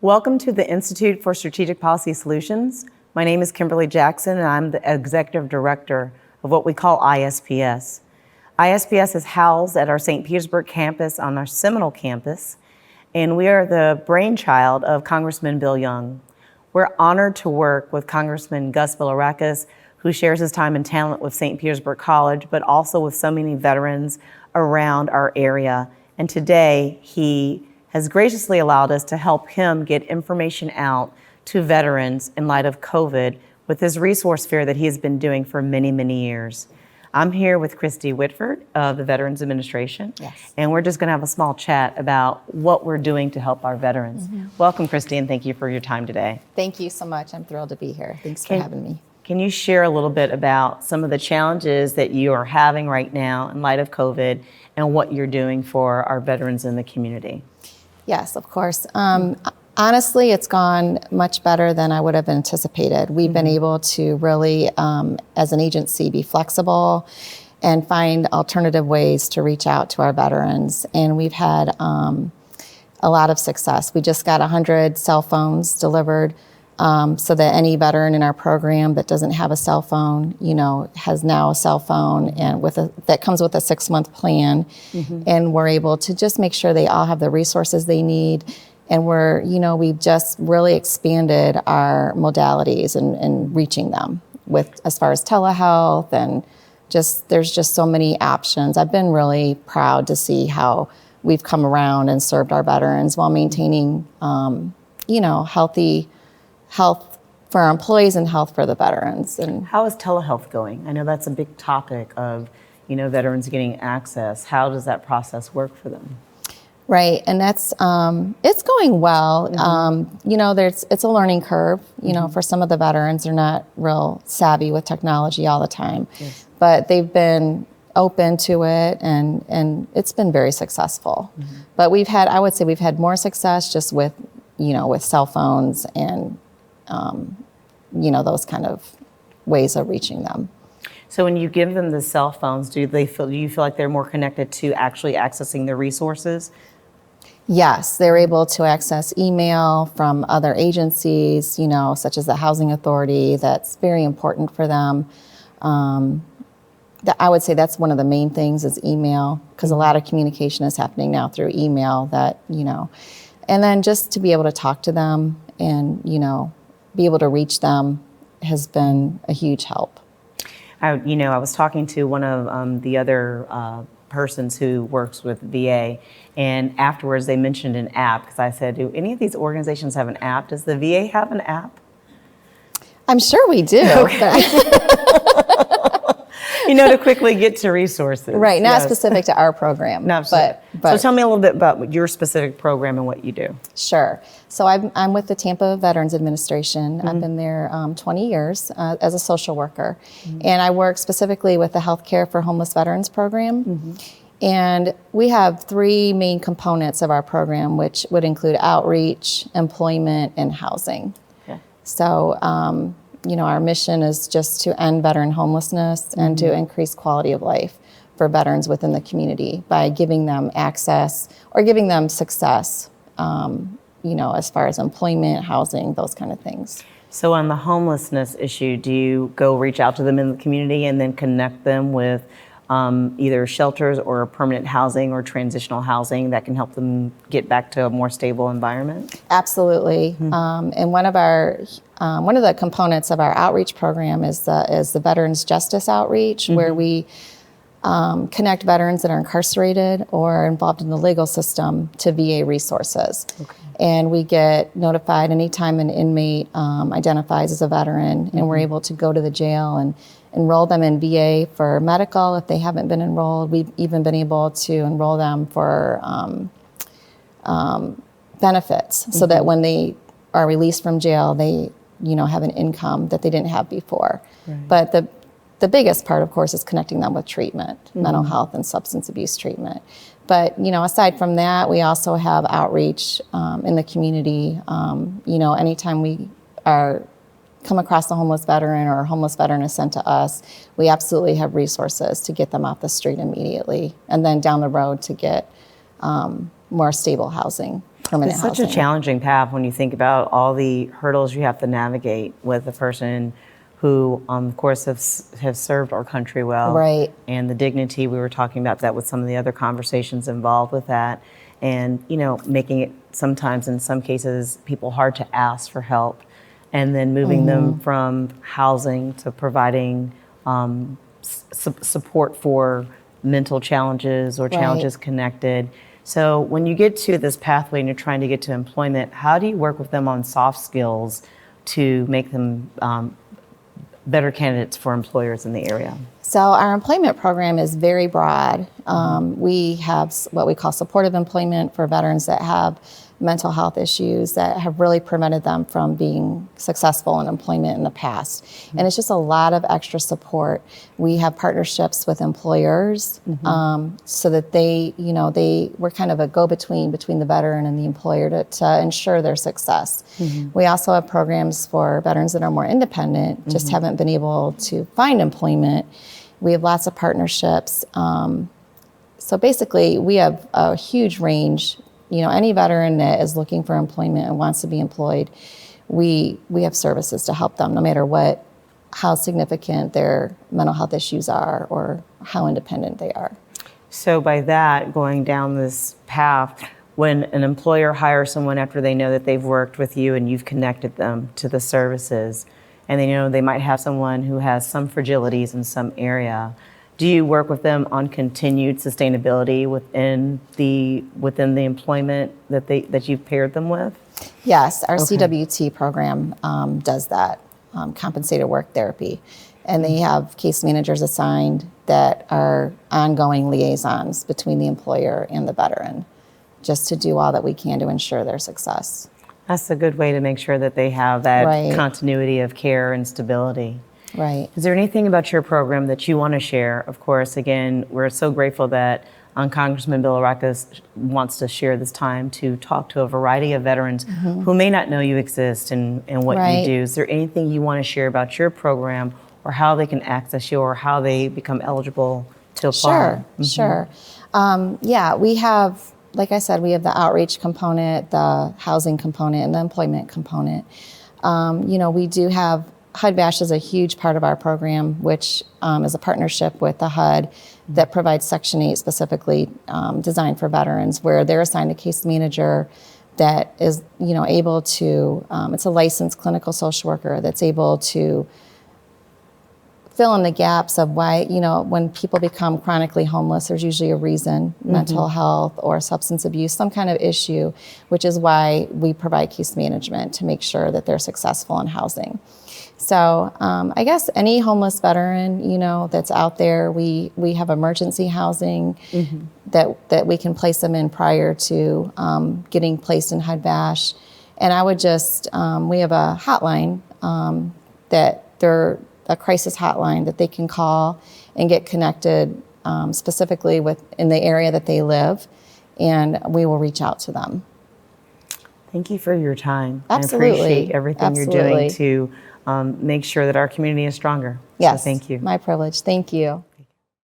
Welcome to the Institute for Strategic Policy Solutions. My name is Kimberly Jackson, and I'm the Executive Director of what we call ISPS. ISPS is housed at our St. Petersburg campus on our Seminole campus, and we are the brainchild of Congressman Bill Young. We're honored to work with Congressman Gus Bilirakis, who shares his time and talent with St. Petersburg College, but also with so many veterans around our area. And today, he has graciously allowed us to help him get information out to veterans in light of COVID with his resource fair that he has been doing for many, many years. I'm here with Christy Whitford of the Veterans Administration, and we're just going to have a small chat about what we're doing to help our veterans. Welcome, Christy, and thank you for your time today. Thank you so much. I'm thrilled to be here. Thanks for having me. Can you share a little bit about some of the challenges that you are having right now in light of COVID and what you're doing for our veterans in the community? Yes, of course. Honestly, it's gone much better than I would have anticipated. We've been able to really, as an agency, be flexible and find alternative ways to reach out to our veterans. And we've had a lot of success. We just got 100 cell phones delivered so that any veteran in our program that doesn't have a cell phone, has now a cell phone and that comes with a 6-month plan. And we're able to just make sure they all have the resources they need. And we've just really expanded our modalities and reaching them with as far as telehealth and there's just so many options. I've been really proud to see how we've come around and served our veterans while maintaining, healthy health for our employees and health for the veterans. And how is telehealth going? I know that's a big topic of, veterans getting access. How does that process work for them? Right, and that's it's going well. It's a learning curve. For some of the veterans, they're not real savvy with technology all the time, but they've been open to it, and it's been very successful. But I would say we've had more success just with cell phones and those kind of ways of reaching them. So when you give them the cell phones, do you feel like they're more connected to actually accessing the resources? Yes, they're able to access email from other agencies, such as the Housing Authority. That's very important for them. I would say that's one of the main things is email, because a lot of communication is happening now through email and then just to be able to talk to them and, be able to reach them has been a huge help. I was talking to one of the other persons who works with VA, and afterwards they mentioned an app, because I said, do any of these organizations have an app? Does the VA have an app? I'm sure we do. Okay. To quickly get to resources. Right, not specific to our program. No, but so tell me a little bit about your specific program and what you do. Sure. So I'm with the Tampa Veterans Administration. I've been there 20 years as a social worker. And I work specifically with the Healthcare for Homeless Veterans program. And we have 3 main components of our program, which would include outreach, employment, and housing. Okay. So, our mission is just to end veteran homelessness and to increase quality of life for veterans within the community by giving them access or giving them success, as far as employment, housing, those kind of things. So on the homelessness issue, do you go reach out to them in the community and then connect them with either shelters or permanent housing or transitional housing that can help them get back to a more stable environment? Absolutely. And one of the components of our outreach program is the Veterans Justice Outreach, where we connect veterans that are incarcerated or involved in the legal system to VA resources. Okay. And we get notified anytime an inmate identifies as a veteran, and we're able to go to the jail and enroll them in VA for medical if they haven't been enrolled. We've even been able to enroll them for benefits so that when they are released from jail, they have an income that they didn't have before. Right. But the biggest part, of course, is connecting them with treatment, mental health and substance abuse treatment. But, aside from that, we also have outreach in the community. Anytime we come across a homeless veteran or a homeless veteran is sent to us, we absolutely have resources to get them off the street immediately, and then down the road to get more stable housing. permanent It's housing. such a challenging path when you think about all the hurdles you have to navigate with a person who, of course, have served our country well. Right. And the dignity, we were talking about that with some of the other conversations involved with that. And, making it sometimes, in some cases, people hard to ask for help. And then moving them from housing to providing support for mental challenges or challenges connected. So when you get to this pathway and you're trying to get to employment, how do you work with them on soft skills to make them better candidates for employers in the area? So our employment program is very broad. We have what we call supportive employment for veterans that have mental health issues that have really prevented them from being successful in employment in the past. And it's just a lot of extra support. We have partnerships with employers so that we're kind of a go-between between the veteran and the employer to ensure their success. We also have programs for veterans that are more independent, just haven't been able to find employment. We have lots of partnerships. So basically, we have a huge range. Any veteran that is looking for employment and wants to be employed, we have services to help them, no matter how significant their mental health issues are or how independent they are. So by that, going down this path, when an employer hires someone after they know that they've worked with you and you've connected them to the services, and they know they might have someone who has some fragilities in some area, do you work with them on continued sustainability within the employment that you've paired them with? Yes, our CWT program does that, compensated work therapy. And they have case managers assigned that are ongoing liaisons between the employer and the veteran, just to do all that we can to ensure their success. That's a good way to make sure that they have that continuity of care and stability. Right. Is there anything about your program that you want to share? Of course, again, we're so grateful that Congressman Bill Aracas wants to share this time to talk to a variety of veterans who may not know you exist and what you do. Is there anything you want to share about your program or how they can access you or how they become eligible to apply? Sure. We have, like I said, we have the outreach component, the housing component, and the employment component. We do have HUD-VASH is a huge part of our program, which is a partnership with the HUD that provides Section 8 specifically designed for veterans, where they're assigned a case manager that is, able to, it's a licensed clinical social worker that's able to fill in the gaps of why, when people become chronically homeless, there's usually a reason, mental health or substance abuse, some kind of issue, which is why we provide case management to make sure that they're successful in housing. So I guess any homeless veteran, that's out there, we have emergency housing that we can place them in prior to getting placed in HUD-VASH. And I would just, we have a hotline a crisis hotline that they can call and get connected specifically in the area that they live, and we will reach out to them. Thank you for your time. Absolutely. I appreciate everything you're doing to make sure that our community is stronger. Yes, so thank you. My privilege. Thank you.